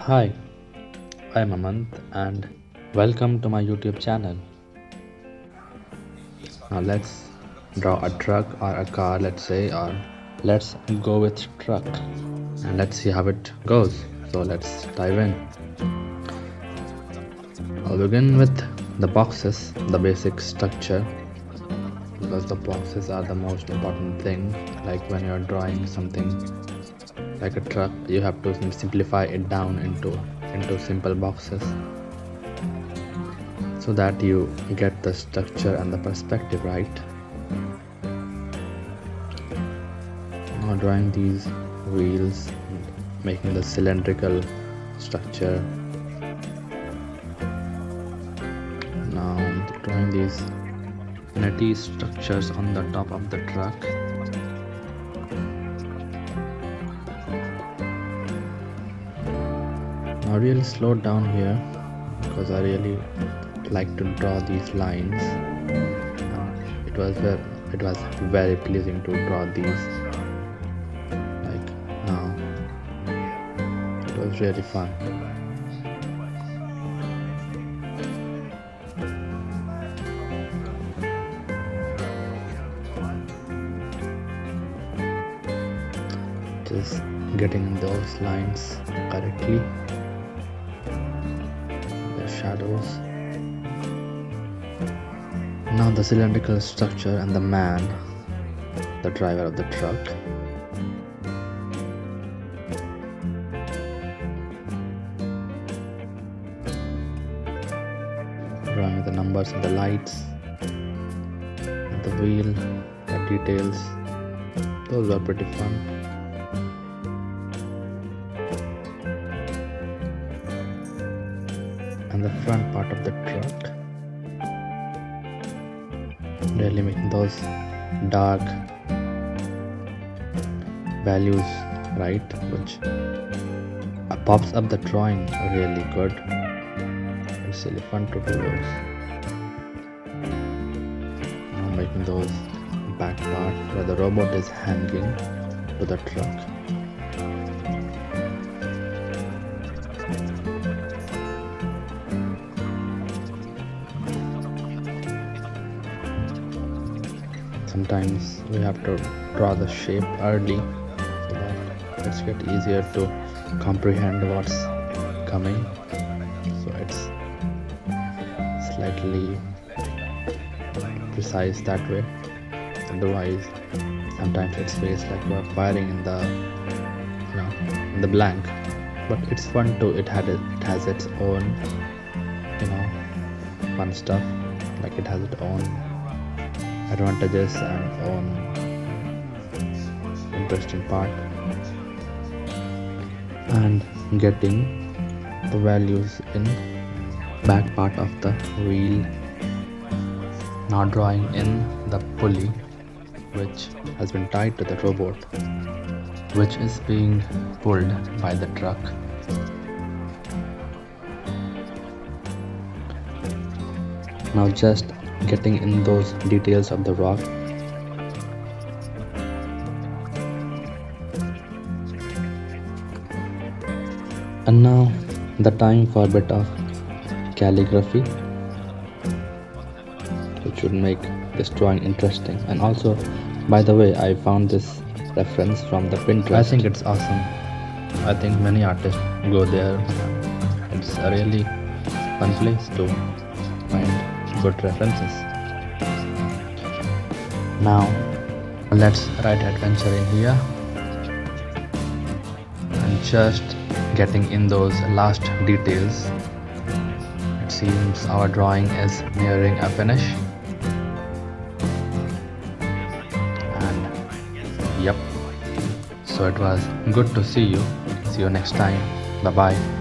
Hi, I'm Amant and welcome to my YouTube channel. Now let's draw a truck or a car, let's say, or let's go with truck and let's see how it goes. So let's dive in. I'll begin with the boxes, the basic structure, because the boxes are the most important thing. Like when you're drawing something like a truck, you have to simplify it down into simple boxes so that you get the structure and the perspective right. Now drawing these wheels, making the cylindrical structure. Now drawing these nutty structures on the top of the truck. Now really slow down here because I really like to draw these lines. It was very pleasing to draw these. Like now, it was really fun. Just getting those lines correctly. The shadows. Now the cylindrical structure and the man, the driver of the truck. Drawing the numbers and the lights, and the wheel, the details. Those were pretty fun. And the front part of the truck. Really making those dark values right, which pops up the drawing really good. It's really fun to do those. Now making those back part where the robot is hanging to the truck. Sometimes we have to draw the shape early so that it's get easier to comprehend what's coming. So it's slightly precise that way. Otherwise, sometimes it feels like we're firing in the in the blank. But it's fun too. It has its own fun stuff. Like it has its own advantages and own interesting part. And getting the values in back part of the wheel. Now drawing in the pulley which has been tied to the robot, which is being pulled by the truck. Now just getting in those details of the rock. And now the time for a bit of calligraphy, which should make this drawing interesting. And also, by the way, I found this reference from the Pinterest. I think it's awesome. I think many artists go there. It's a really fun place to find good references. Now let's write adventure in here and just getting in those last details. It seems our drawing is nearing a finish. And yep, so it was good to see you. See you next time. Bye bye.